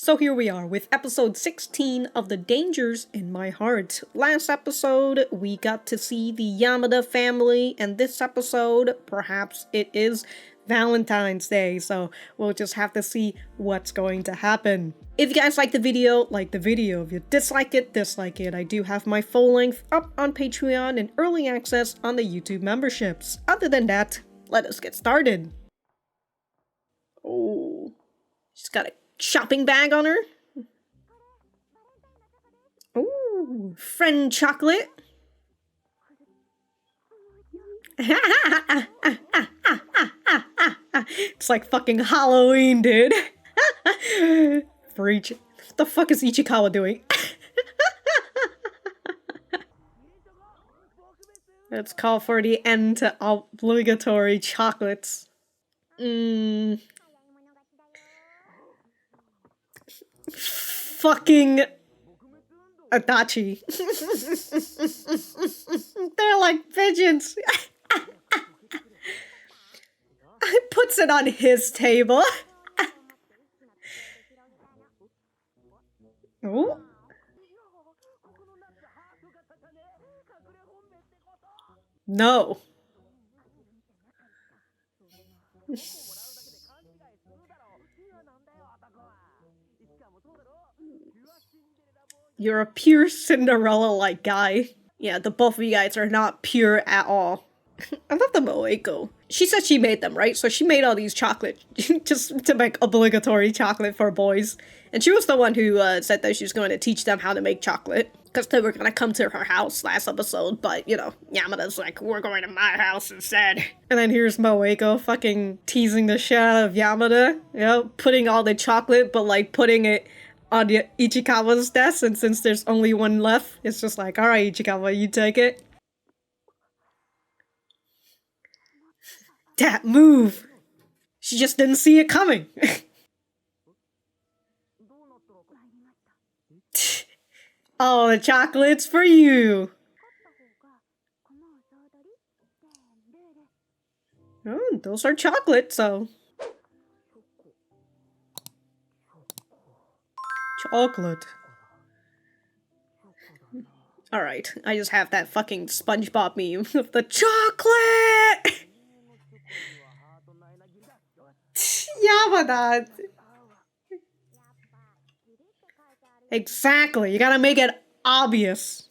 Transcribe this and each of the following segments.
So here we are with episode 16 of The Dangers in My Heart. Last episode, we got to see the Yamada family, and this episode, perhaps it is Valentine's Day, so we'll just have to see what's going to happen. If you guys like the video, like the video. If you dislike it, dislike it. I do have my full length up on Patreon and early access on the YouTube memberships. Other than that, let us get started. Oh, she's got a shopping bag on her. Ooh, friend chocolate. It's like fucking Halloween, dude. For each, what the fuck is Ichikawa doing? Let's call for the end to obligatory chocolates. Fucking Adachi. They're like pigeons. Puts it on his table. Oh. No. You're a pure Cinderella-like guy. Yeah, the both of you guys are not pure at all. I love the Moeko. She said she made them, right? So she made all these chocolate just to make obligatory chocolate for boys. And she was the one who said that she was going to teach them how to make chocolate. Because they were going to come to her house last episode. But, you know, Yamada's like, we're going to my house instead. And then here's Moeko fucking teasing the shit out of Yamada. You know, putting all the chocolate, but like putting it on the Ichikawa's desk. And since there's only one left, it's just like, alright, Ichikawa, you take it. That move! She just didn't see it coming! Oh, the chocolate's for you! Oh, those are chocolate, so... Chocolate. Alright, I just have that fucking SpongeBob meme of the chocolate! Yamada! Exactly, you gotta make it obvious.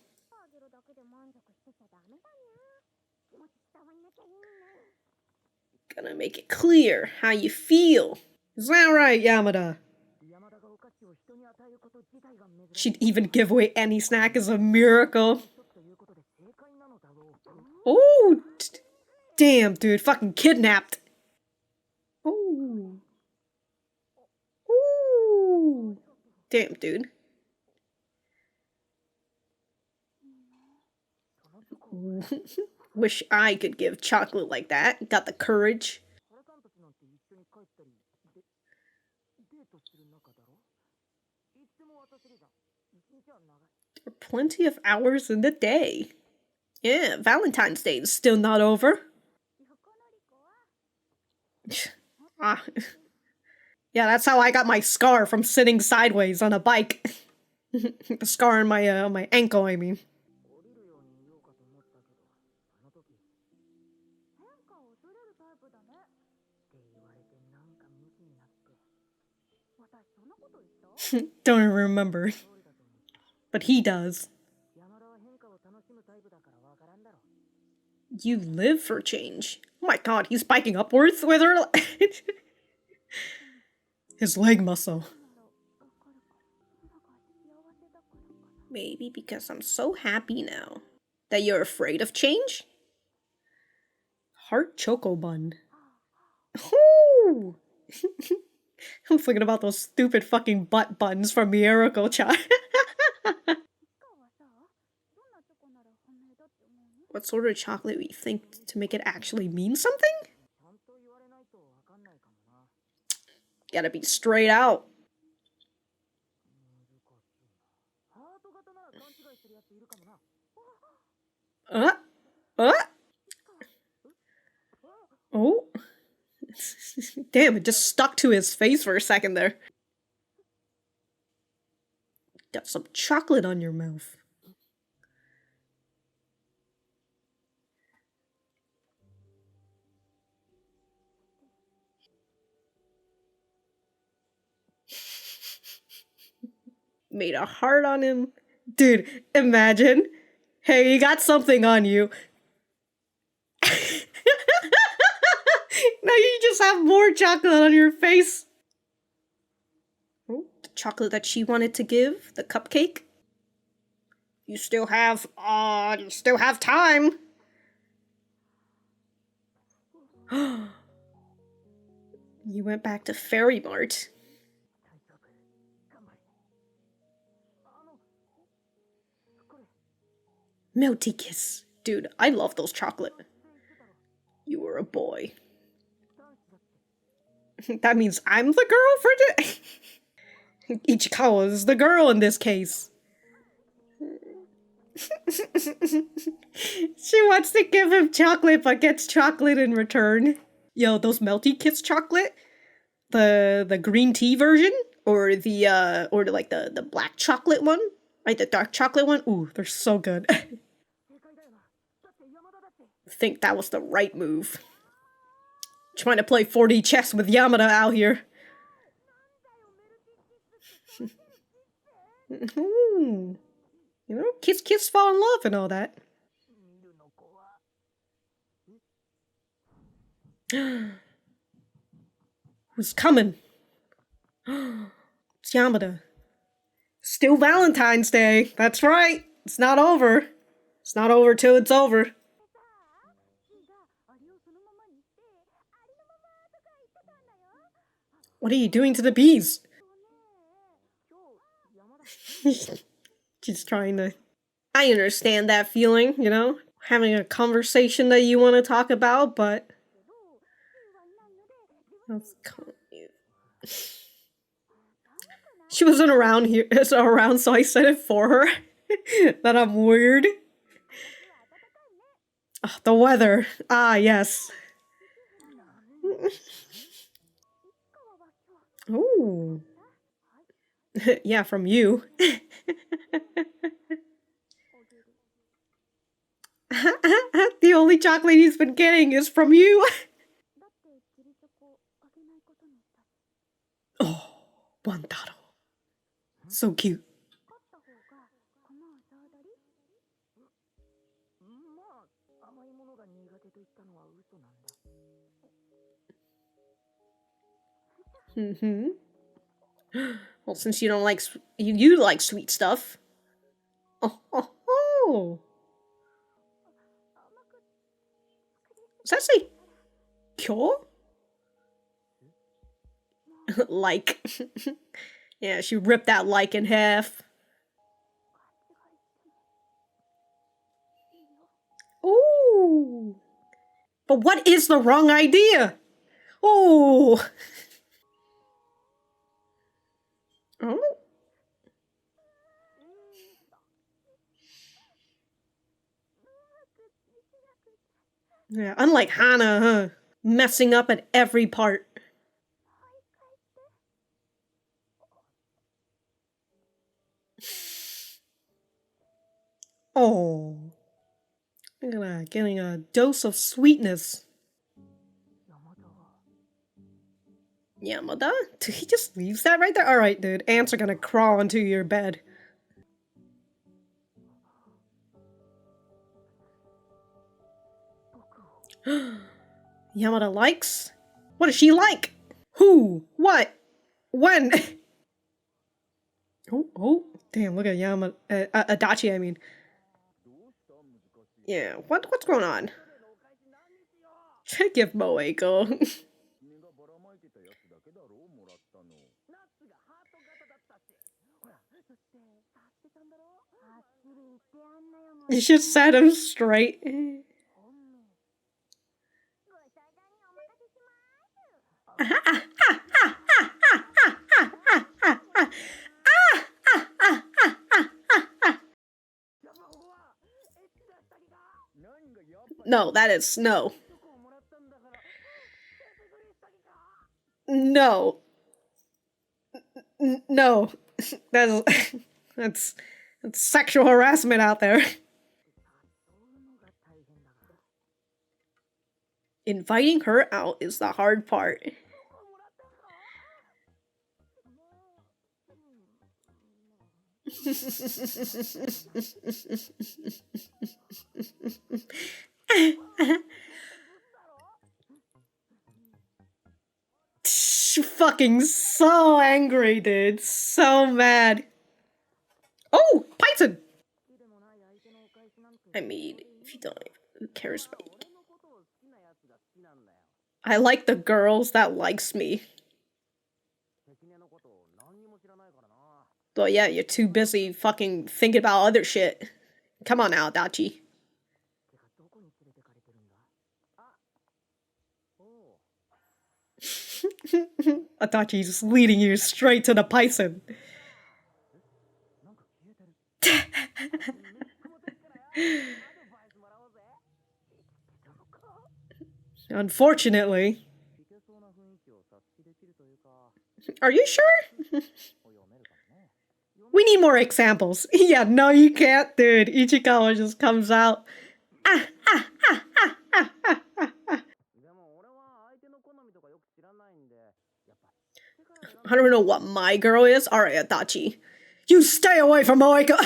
Gotta make it clear how you feel. Is that right, Yamada? She'd even give away any snack is a miracle. Oh, damn, dude, fucking kidnapped. Oh. Ooh. Damn, dude. Wish I could give chocolate like that. Got the courage. There are plenty of hours in the day. Yeah, Valentine's Day is still not over. Yeah, that's how I got my scar from sitting sideways on a bike. The scar on my ankle, I mean. Don't even remember. But he does. You live for change. Oh my god, he's spiking upwards with her. His leg muscle. Maybe because I'm so happy now. That you're afraid of change? Heart choco bun. Ooh. I'm thinking about those stupid fucking butt buns from Miracle-chan. What sort of chocolate do you think to make it actually mean something? Gotta be straight out. Oh. Damn, it just stuck to his face for a second there. Got some chocolate on your mouth. Made a heart on him. Dude, imagine. Hey, you got something on you. Now you just have more chocolate on your face. Oh, the chocolate that she wanted to give, the cupcake. You still have time. You went back to Fairy Mart. Melty kiss. Dude, I love those chocolate. You were a boy. That means I'm the girl for Ichikawa is the girl in this case. She wants to give him chocolate but gets chocolate in return. Yo, those Melty Kiss chocolate? The green tea version? Or the black chocolate one? Like the dark chocolate one? Ooh, they're so good. I think that was the right move. Trying to play 4D chess with Yamada out here. You know, kiss kiss fall in love and all that. Who's coming? It's Yamada. Still Valentine's Day. That's right. It's not over. It's not over till it's over. What are you doing to the bees? She's trying to... I understand that feeling, you know? Having a conversation that you want to talk about, but... She wasn't around here, so I said it for her. That I'm weird. Oh, the weather. Ah, yes. Ooh. Yeah, from you. The only chocolate he's been getting is from you. Oh, Wantaro. So cute. Mm-hmm. Well, since you don't like you like sweet stuff. Oh, oh, oh. Does that say Kyo? Like. Yeah, she ripped that like in half. Ooh. But what is the wrong idea? Oh. Oh. Yeah, unlike Hana, huh? Messing up at every part. Oh. Getting a dose of sweetness. Yamada? He just leaves that right there? Alright, dude. Ants are gonna crawl into your bed. Yamada likes? What does she like? Who? What? When? Oh, damn, look at Yamada. Adachi, I mean. Yeah, what's going on? Give Moeko. You should set him straight. No, that is no. No. No. That's That's sexual harassment out there. Inviting her out is the hard part. Fucking so angry, dude. So mad. Oh, Paisen! I mean, if you don't, who cares about you? I like the girls that likes me. But yeah, you're too busy fucking thinking about other shit. Come on now, Dachi. Adachi's leading you straight to the Paisen. Unfortunately. Are you sure? We need more examples. Yeah, no, you can't, dude. Ichikawa just comes out. I don't know what my girl is. Alright, Adachi. You stay away from Moeka!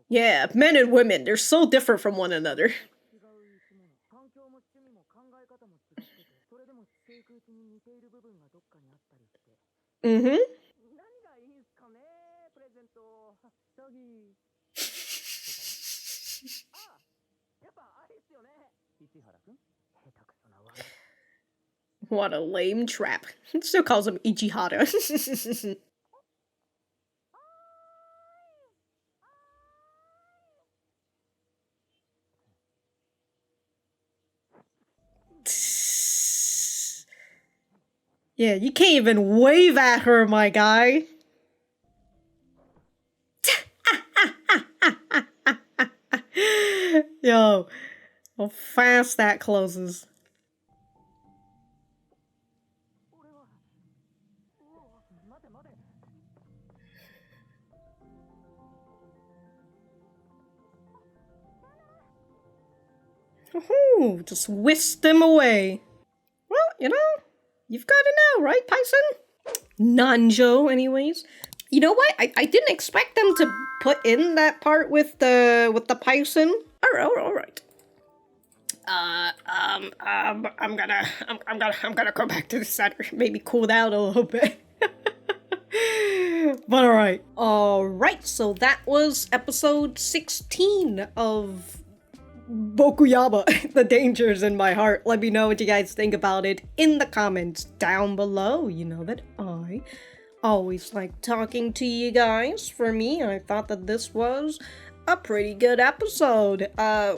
Yeah, men and women, they're so different from one another. Mm-hmm. What a lame trap. It still calls him Ichihara. Yeah, you can't even wave at her, my guy. Yo, how fast that closes. Woohoo! Just whisk them away. Well, you know, you've got it now, right, Paisen? Nanjo, anyways. You know what? I didn't expect them to put in that part with the Paisen. Alright. I'm gonna go back to the center. Maybe cool down a little bit. But alright, so that was episode 16 of BokuYaba, The Dangers in My Heart. Let me know what you guys think about it in the comments down below. You know that I always like talking to you guys. For me, I thought that this was a pretty good episode.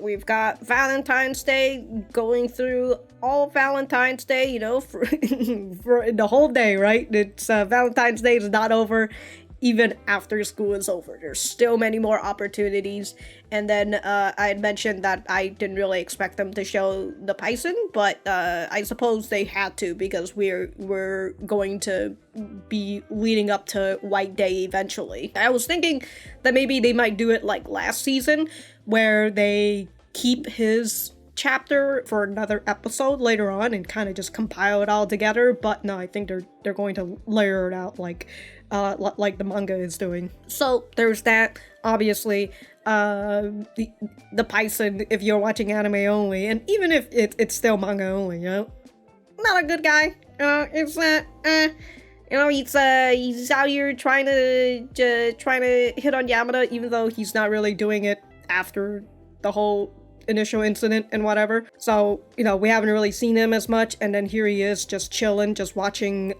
We've got Valentine's Day, going through all Valentine's Day, you know, for the whole day, right? It's Valentine's Day is not over even after school is over. There's still many more opportunities. And then I had mentioned that I didn't really expect them to show the Paisen, but I suppose they had to, because we're going to be leading up to White Day eventually. I was thinking that maybe they might do it like last season, where they keep his chapter for another episode later on and kind of just compile it all together, but no, I think they're going to layer it out like the manga is doing. So there's that. Obviously, the Paisen, if you're watching anime only, and even if it's still manga only, you know, not a good guy. It's not. You know, he's out here trying to hit on Yamada, even though he's not really doing it after the whole initial incident and whatever. So, you know, we haven't really seen him as much, and then here he is just chilling, just watching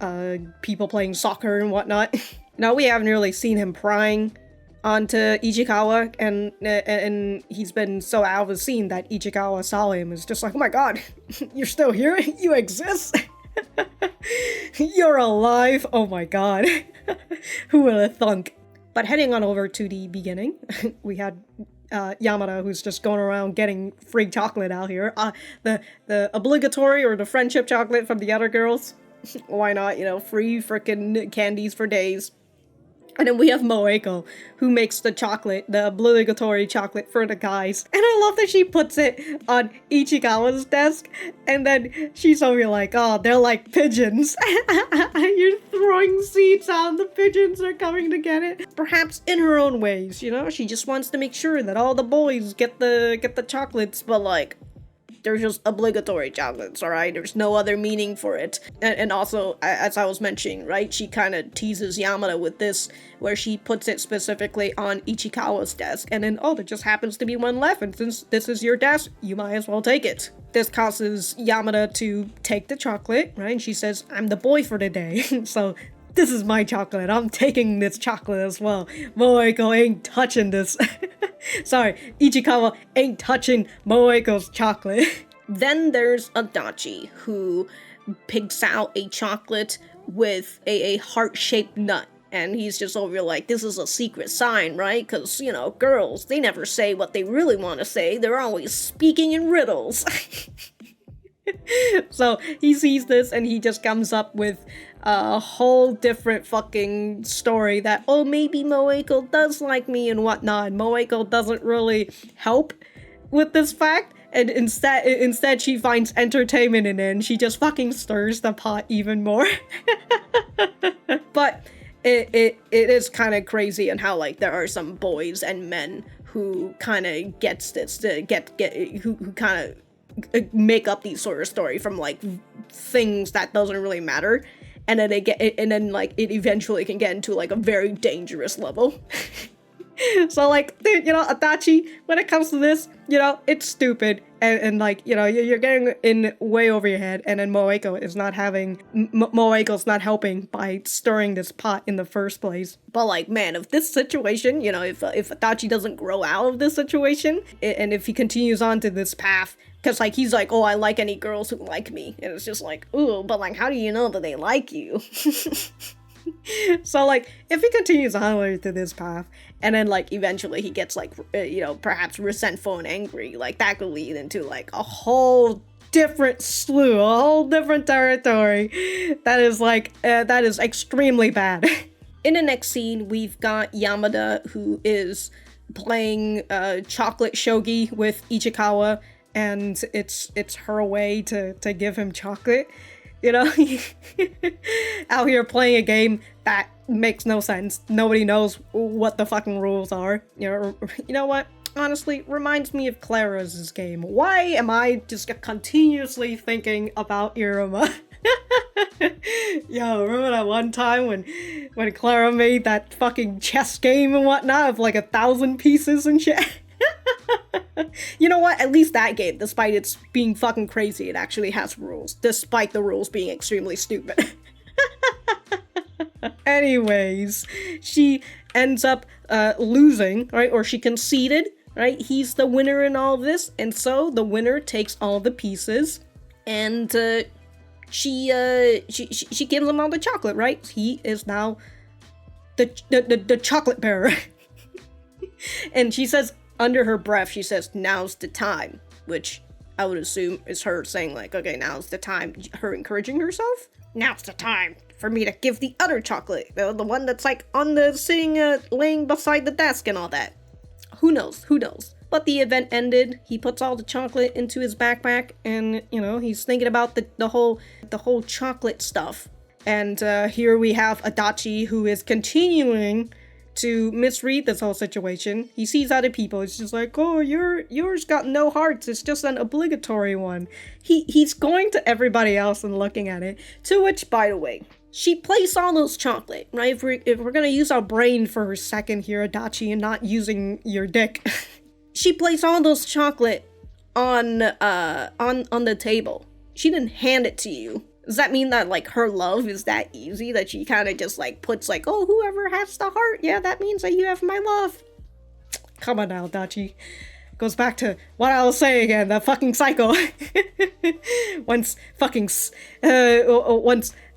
people playing soccer and whatnot. No, we haven't really seen him prying onto Ichikawa, and he's been so out of the scene that Ichikawa saw him. Is just like, oh my god, you're still here? You exist? You're alive? Oh my god. Who would have thunk? But heading on over to the beginning, we had Yamada, who's just going around getting free chocolate out here. The obligatory or the friendship chocolate from the other girls. Why not, you know, free frickin' candies for days. And then we have Moeko, who makes the chocolate, the obligatory chocolate for the guys. And I love that she puts it on Ichigawa's desk, and then she's over like, oh, they're like pigeons. You're throwing seeds out, the pigeons are coming to get it. Perhaps in her own ways, you know? She just wants to make sure that all the boys get the chocolates, but like, they're just obligatory chocolates, alright? There's no other meaning for it. And also, as I was mentioning, right, she kind of teases Yamada with this, where she puts it specifically on Ichikawa's desk, and then, oh, there just happens to be one left, and since this is your desk, you might as well take it. This causes Yamada to take the chocolate, right? And she says, I'm the boy for the day, so this is my chocolate. I'm taking this chocolate as well. Moeko ain't touching this. Sorry, Ichikawa ain't touching Moeko's chocolate. Then there's Adachi, who picks out a chocolate with a heart-shaped nut. And he's just over like, this is a secret sign, right? Because, you know, girls, they never say what they really want to say. They're always speaking in riddles. So he sees this and he just comes up with a whole different fucking story that, oh, maybe Moeko does like me and whatnot. Moeko doesn't really help with this fact, and instead she finds entertainment in it, and she just fucking stirs the pot even more. But it is kind of crazy and how like there are some boys and men who kind of gets this to who kind of make up these sort of story from like things that doesn't really matter, and then like it eventually can get into like a very dangerous level. So like, dude, you know, Adachi, when it comes to this, you know, it's stupid, and like, you know, you're getting in way over your head, and then Moeko's not helping by stirring this pot in the first place. But like, man, if this situation, you know, if Adachi doesn't grow out of this situation, and if he continues on to this path, because like he's like, oh, I like any girls who like me, and it's just like, ooh, but like, how do you know that they like you? So like, if he continues on to this path, and then like eventually he gets like, you know, perhaps resentful and angry, like that could lead into like a whole different slew, a whole different territory. That is like, that is extremely bad. In the next scene, we've got Yamada, who is playing chocolate shogi with Ichikawa, and it's her way to give him chocolate. You know, out here playing a game that makes no sense. Nobody knows what the fucking rules are. You know what? Honestly, reminds me of Clara's game. Why am I just continuously thinking about Iruma? Yo, remember that one time when Clara made that fucking chess game and whatnot of like 1,000 pieces and shit? You know what? At least that game, despite its being fucking crazy, it actually has rules, despite the rules being extremely stupid. Anyways, she ends up losing, right? Or she conceded, right? He's the winner in all of this, and so the winner takes all the pieces, and she gives him all the chocolate, right? He is now the chocolate bearer. And she says, under her breath, she says, now's the time, which I would assume is her saying like, okay, now's the time, her encouraging herself. Now's the time for me to give the other chocolate, the one that's like on the laying beside the desk and all that. Who knows? But the event ended. He puts all the chocolate into his backpack, and you know, he's thinking about the whole chocolate stuff. And here we have Adachi, who is continuing to misread this whole situation. He sees other people. It's just like, oh, yours got no hearts. It's just an obligatory one. He's going to everybody else and looking at it. To which, by the way, she placed all those chocolate, right? If we're gonna use our brain for a second here, Adachi, and not using your dick. She placed all those chocolate on the table. She didn't hand it to you. Does that mean that, like, her love is that easy that she kind of just, like, puts, like, oh, whoever has the heart, yeah, that means that you have my love? Come on now, Dachi. Goes back to what I was saying again, the fucking cycle. Once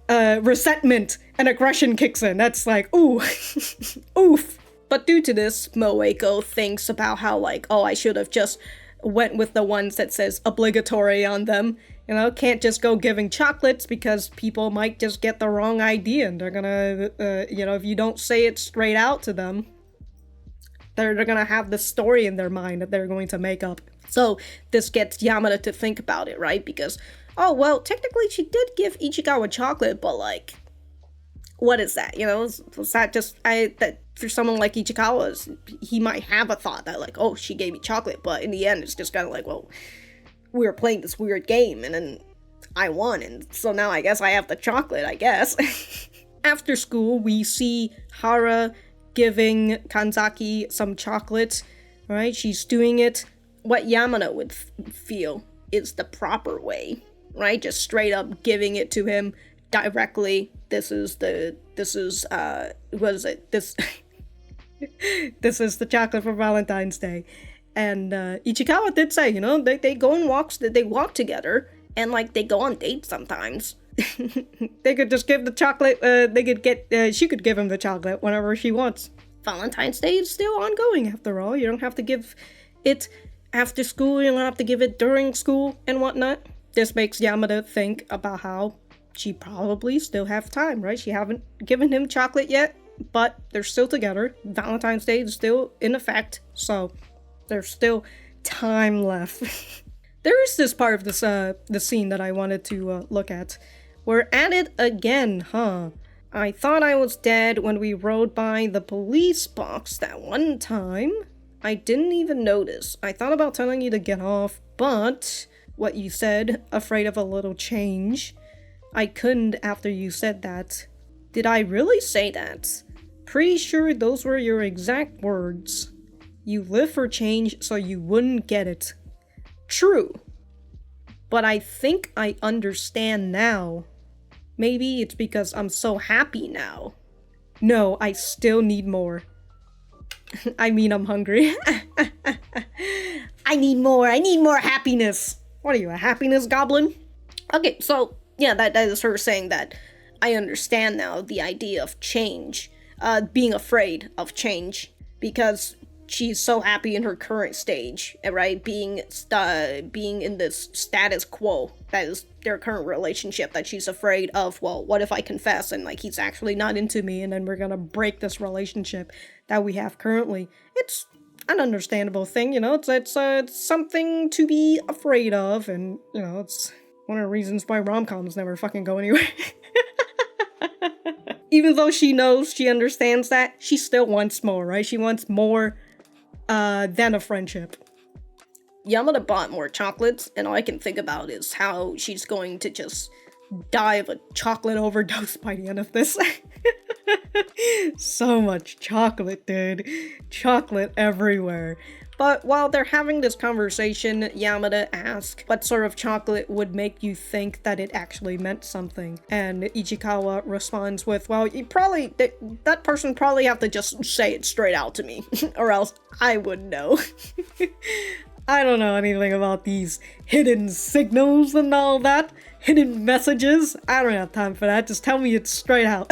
resentment and aggression kicks in, that's like, ooh, oof. But due to this, Moeko thinks about how, like, oh, I should have just went with the ones that says obligatory on them. You know, can't just go giving chocolates because people might just get the wrong idea and they're gonna, you know, if you don't say it straight out to them, they're gonna have this story in their mind that they're going to make up. So this gets Yamada to think about it, right? Because, oh, well, technically she did give Ichikawa chocolate, but like, what is that? You know, was that just, that for someone like Ichikawa, he might have a thought that like, oh, she gave me chocolate, but in the end, it's just kind of like, well, we were playing this weird game, and then I won, and so now I guess I have the chocolate, I guess. After school, we see Hara giving Kanzaki some chocolate, right? She's doing it what Yamada would feel is the proper way, right? Just straight up giving it to him directly. This is the chocolate for Valentine's Day. And Ichikawa did say, you know, they go on walks, they walk together, and like they go on dates sometimes. They could just give the chocolate, she could give him the chocolate whenever she wants. Valentine's Day is still ongoing after all. You don't have to give it after school, you don't have to give it during school and whatnot. This makes Yamada think about how she probably still have time, right? She haven't given him chocolate yet, but they're still together. Valentine's Day is still in effect, so there's still time left. There is this part of this the scene that I wanted to look at. We're at it again, huh? I thought I was dead when we rode by the police box that one time. I didn't even notice. I thought about telling you to get off, but what you said, afraid of a little change. I couldn't after you said that. Did I really say that? Pretty sure those were your exact words. You live for change so you wouldn't get it. True. But I think I understand now. Maybe it's because I'm so happy now. No, I still need more. I mean, I'm hungry. I need more happiness. What are you, a happiness goblin? Okay, so, yeah, that is her saying that I understand now the idea of change. Being afraid of change. Because she's so happy in her current stage, right? Being in this status quo, that is their current relationship, that she's afraid of, well, what if I confess and like he's actually not into me and then we're gonna break this relationship that we have currently. It's an understandable thing, you know, it's something to be afraid of, and you know, it's one of the reasons why rom-coms never fucking go anywhere. Even though she knows, she understands that, she still wants more, right? She wants more than a friendship. Yamada bought more chocolates, and all I can think about is how she's going to just die of a chocolate overdose by the end of this. So much chocolate, dude. Chocolate everywhere. But while they're having this conversation, Yamada asks what sort of chocolate would make you think that it actually meant something. And Ichikawa responds with, well, that person probably have to just say it straight out to me, or else I would know. I don't know anything about these hidden signals and all that. Hidden messages. I don't have time for that. Just tell me it straight out.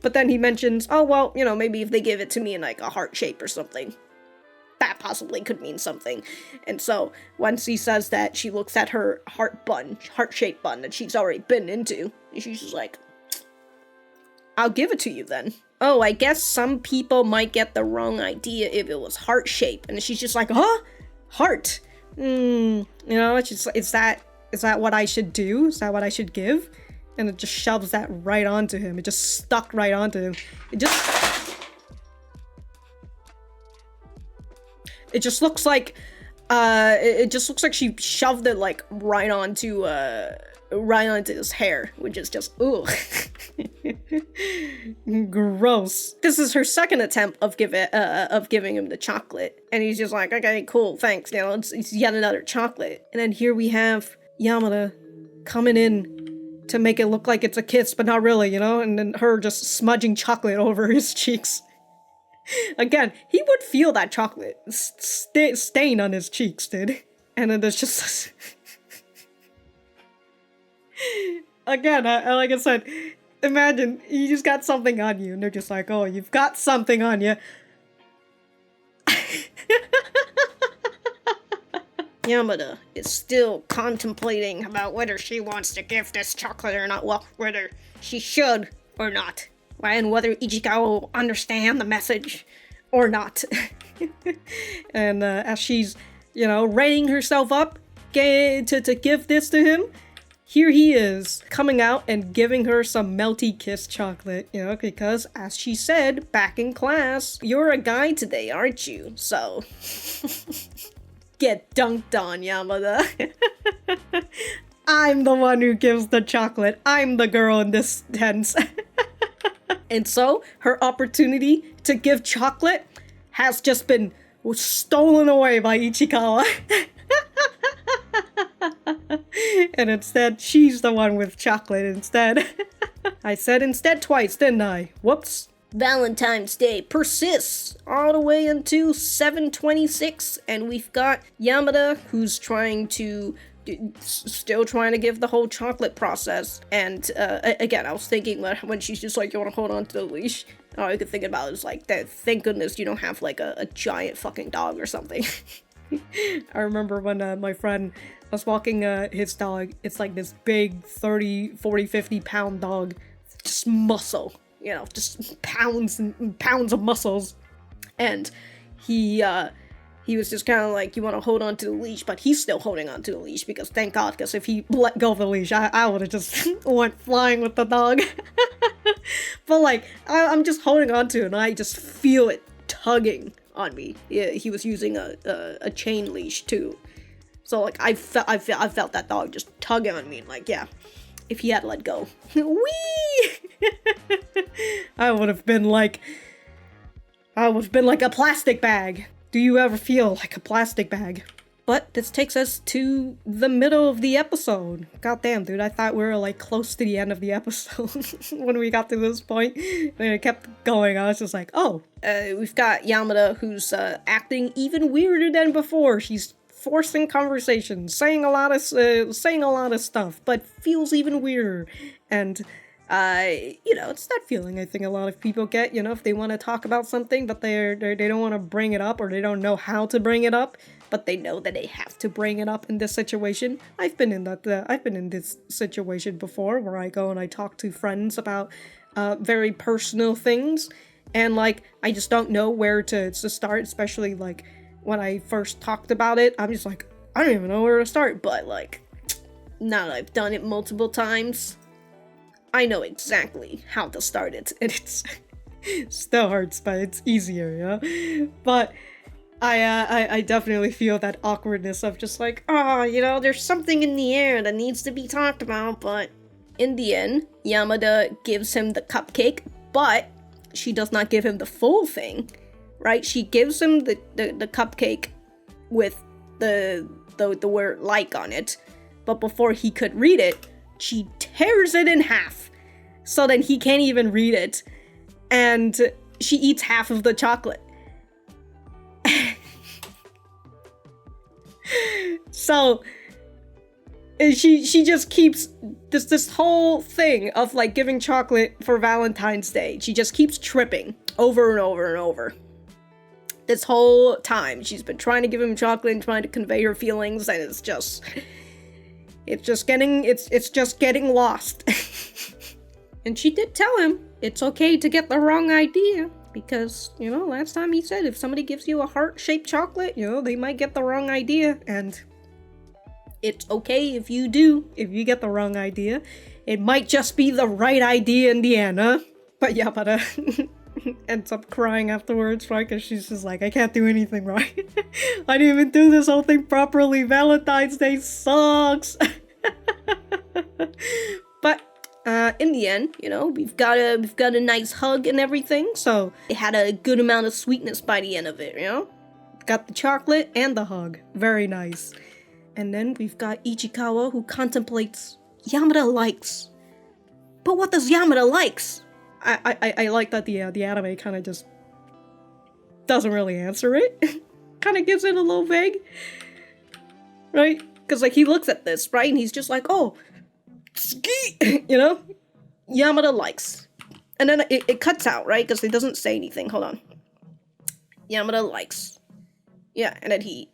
But then he mentions, oh, well, you know, maybe if they give it to me in like a heart shape or something, that possibly could mean something. And so once he says that, she looks at her heart-shaped bun that she's already been into, and she's just like, I'll give it to you then. Oh, I guess some people might get the wrong idea if it was heart-shaped. And she's just like, huh? Heart? You know, it's just, is that what I should do? Is that what I should give? And it just shoves that right onto him. It just stuck right onto him. It just looks like she shoved it like right onto his hair, which is just ooh. Gross. This is her second attempt of giving him the chocolate, and he's just like, okay, cool, thanks. You know, it's yet another chocolate. And then here we have Yamada coming in to make it look like it's a kiss, but not really, you know, and then her just smudging chocolate over his cheeks. Again, he would feel that chocolate stain on his cheeks, dude. And then there's just... Again, like I said, imagine you just got something on you, and they're just like, oh, you've got something on you. Yamada is still contemplating about whether she wants to give this chocolate or not. Well, whether she should or not. Right? And whether Ichikawa will understand the message or not. And as she's, readying herself up to give this to him, here he is, coming out and giving her some melty kiss chocolate, because as she said back in class, you're a guy today, aren't you? So, get dunked on, Yamada. I'm the one who gives the chocolate. I'm the girl in this tense. And so, her opportunity to give chocolate has just been stolen away by Ichikawa. And instead, she's the one with chocolate instead. I said instead twice, didn't I? Whoops. Valentine's Day persists all the way into 7/26, and we've got Yamada, who's still trying to give the whole chocolate process. And again, I was thinking when she's just like, you want to hold on to the leash? All I could think about is like, that. Thank goodness you don't have like a giant fucking dog or something. I remember when my friend was walking his dog. It's like this big 30, 40, 50 pound dog. Just muscle, just pounds and pounds of muscles. And he was just kind of like, you want to hold on to the leash, but he's still holding on to the leash because thank God, because if he let go of the leash, I would have just went flying with the dog. But like, I'm just holding on to it and I just feel it tugging on me. Yeah, he was using a chain leash too. So like, I felt that dog just tugging on me, and like, yeah, if he had let go, wee, I would have been like a plastic bag. Do you ever feel like a plastic bag? But this takes us to the middle of the episode. God damn, dude, I thought we were like close to the end of the episode when we got to this point. And it kept going. I was just like, oh. We've got Yamada, who's acting even weirder than before. She's forcing conversations, saying a lot of stuff, but feels even weirder. And it's that feeling I think a lot of people get, if they want to talk about something, but they don't want to bring it up, or they don't know how to bring it up, but they know that they have to bring it up in this situation. I've been in this situation before, where I go and I talk to friends about very personal things, and like, I just don't know where to start, especially like when I first talked about it. I'm just like, I don't even know where to start, but like, now that I've done it multiple times, I know exactly how to start it, and it still hurts, but it's easier, But I definitely feel that awkwardness of just like, there's something in the air that needs to be talked about, but in the end, Yamada gives him the cupcake, but she does not give him the full thing, right? She gives him the cupcake with the word like on it, but before he could read it, she tears it in half, so then he can't even read it, and she eats half of the chocolate. So she just keeps this whole thing of like giving chocolate for Valentine's Day. She just keeps tripping over and over and over. This whole time she's been trying to give him chocolate and trying to convey her feelings, and it's just getting lost. And she did tell him it's okay to get the wrong idea, because, last time he said if somebody gives you a heart-shaped chocolate, they might get the wrong idea, and it's okay if you get the wrong idea. It might just be the right idea in the end, huh? But Yamada ends up crying afterwards, right? Because she's just like, I can't do anything right. I didn't even do this whole thing properly. Valentine's Day sucks. But in the end, we've got a nice hug and everything. So it had a good amount of sweetness by the end of it, Got the chocolate and the hug. Very nice. And then we've got Ichikawa, who contemplates Yamada likes. But what does Yamada likes? I like that the anime kind of just doesn't really answer it. Kind of gives it a little vague. Right? Because like, he looks at this, right? And he's just like, oh, ski! Yamada likes. And then it cuts out, right? Because it doesn't say anything. Hold on. Yamada likes. Yeah, and then he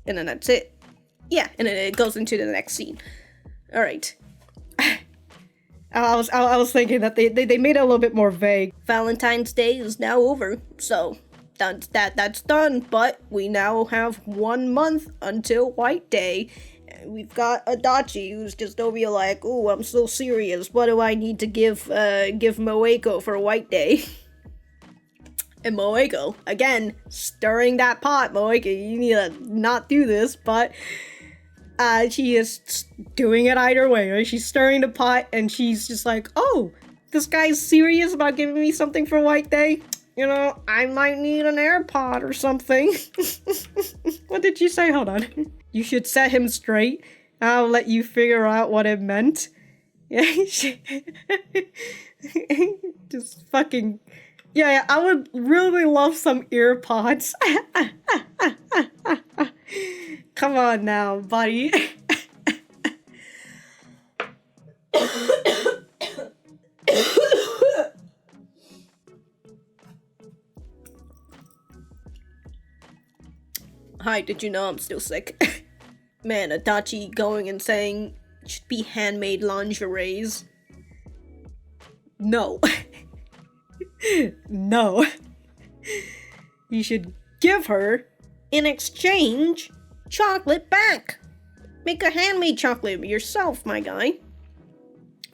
And then that's it. Yeah, and then it goes into the next scene. Alright. I was thinking that they made it a little bit more vague. Valentine's Day is now over, so that's done, but we now have 1 month until White Day. We've got Adachi, who's just over here like, ooh, I'm so serious. What do I need to give Moeko for White Day? And Moeko, again, stirring that pot. Moeko, you need to not do this, but she is doing it either way, right? She's stirring the pot, and she's just like, oh, this guy's serious about giving me something for White Day? You know, I might need an AirPod or something. What did you say? Hold on. You should set him straight. I'll let you figure out what it meant. Yeah, just fucking... Yeah, I would really love some earpods. Come on now, buddy. Hi, did you know I'm still sick? Man, Adachi going and saying it should be handmade lingeries. No. No. You should give her, in exchange, chocolate back. Make a handmade chocolate yourself, my guy.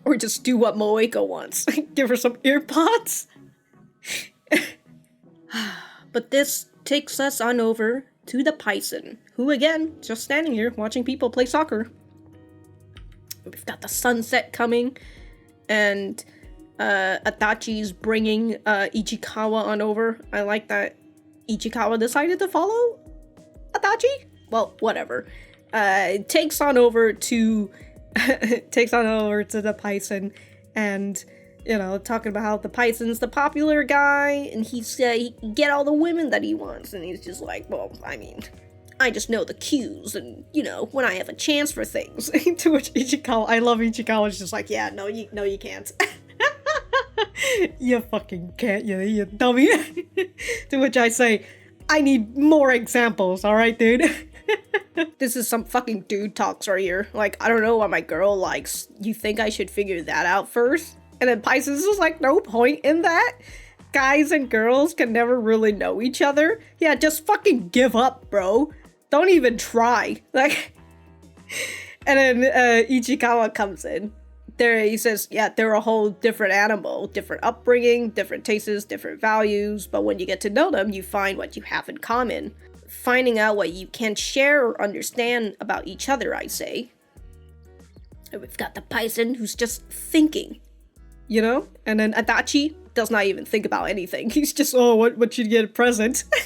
Or just do what Moeko wants. Give her some earpods. But this takes us on over to the Paisen, who again, just standing here watching people play soccer. We've got the sunset coming, and Adachi's bringing Ichikawa on over. I like that Ichikawa decided to follow Adachi. Well, whatever. Takes on over to the Paisen, and you know, talking about how the Paisen's the popular guy, and he can get all the women that he wants, and he's just like, well, I mean, I just know the cues, and you know, when I have a chance for things. To which Ichikawa, I love Ichikawa's just like, yeah, no, you can't. You fucking can't, you dummy. To which I say, I need more examples, alright, dude? This is some fucking dude talks right here. Like, I don't know what my girl likes. You think I should figure that out first? And then Paisen's just like, no point in that. Guys and girls can never really know each other. Yeah, just fucking give up, bro. Don't even try. Like, and then Ichikawa comes in. There, he says, yeah, they're a whole different animal, different upbringing, different tastes, different values, but when you get to know them, you find what you have in common. Finding out what you can share or understand about each other, I say. And we've got the Paisen who's just thinking, you know? And then Adachi does not even think about anything. He's just, oh, what should you get a present? And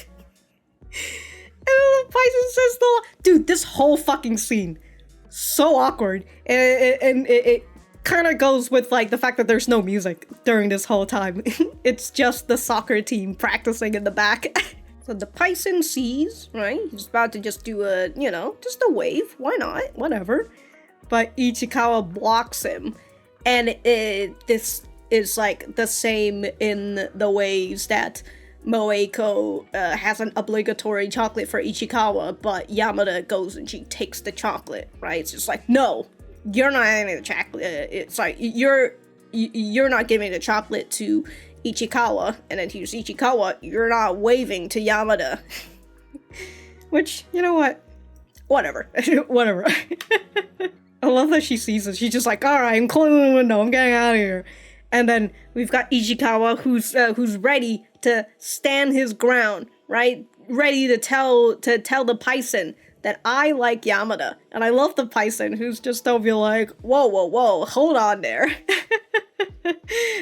then the Paisen says, dude, this whole fucking scene, so awkward. And it kind of goes with like the fact that there's no music during this whole time. It's just the soccer team practicing in the back. So the Paisen sees, right? He's about to just do a, you know, just a wave. Why not? Whatever. But Ichikawa blocks him. And this is like the same in the ways that Moeko has an obligatory chocolate for Ichikawa, but Yamada goes and she takes the chocolate, right? It's just like, no, you're not having the chocolate. It's like, you're not giving the chocolate to Ichikawa, and then here's Ichikawa, you're not waving to Yamada. Which, you know what? Whatever. Whatever. I love that she sees it. She's just like, alright, I'm closing the window, I'm getting out of here. And then we've got Ichikawa who's ready to stand his ground, right? Ready to tell the Paisen that I like Yamada. And I love the Paisen who's just over like, whoa, hold on there.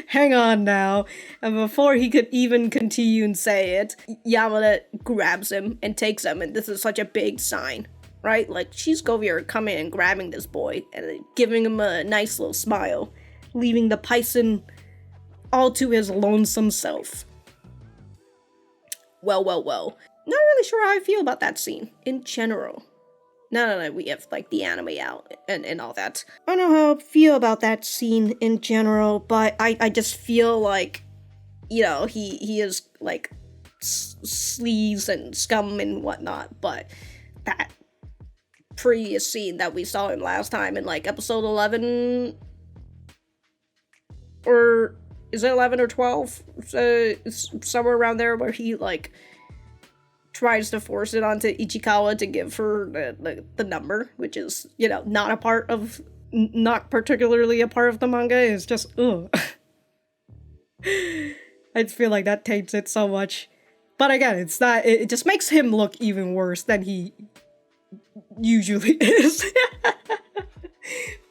Hang on now. And before he could even continue and say it, Yamada grabs him and takes him, and this is such a big sign, right? Like, she's over coming and grabbing this boy and giving him a nice little smile, leaving the Paisen all to his lonesome self. Well. Not really sure how I feel about that scene in general. No, we have, like, the anime out and all that. I don't know how I feel about that scene in general, but I just feel like, you know, he is, like, sleaze and scum and whatnot, but previous scene that we saw him last time in like episode 11, or is it 11 or 12? It's somewhere around there where he like tries to force it onto Ichikawa to give her the number, which is, you know, not particularly a part of the manga. It's just, ugh. I just feel like that taints it so much. But again, it's not, it just makes him look even worse than he usually is.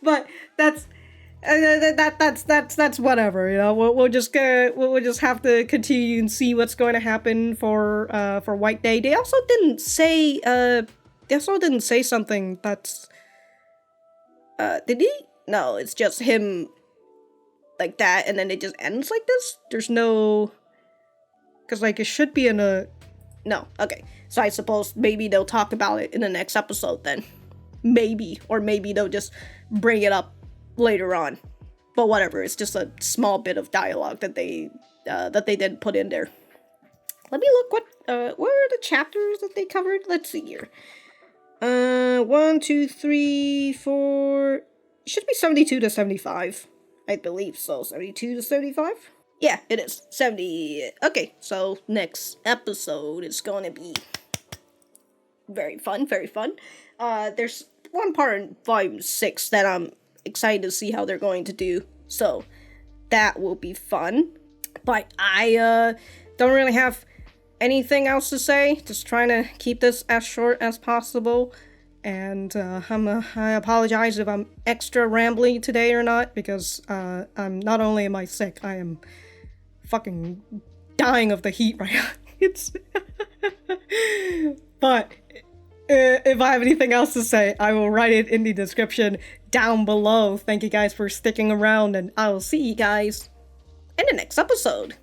But that's whatever, you know. We'll just have to continue and see what's going to happen for White Day. They also didn't say something that's did he? No, it's just him like that, and then it just ends like this. There's no, because like it should be in a, no, okay. So I suppose maybe they'll talk about it in the next episode then. Maybe, or maybe they'll just bring it up later on. But whatever, it's just a small bit of dialogue that they didn't put in there. Let me look what are the chapters that they covered? Let's see here. 1, 2, 3, 4. It should be 72 to 75. I believe so. 72 to 75? Yeah, it is. 70. Okay, so next episode is going to be very fun, very fun. There's one part in volume 6 that I'm excited to see how they're going to do. So that will be fun. But I don't really have anything else to say. Just trying to keep this as short as possible. And I apologize if I'm extra rambly today or not, because I'm not only am I sick, I am fucking dying of the heat right now. It's but if I have anything else to say, I will write it in the description down below. Thank you guys for sticking around, and I will see you guys in the next episode.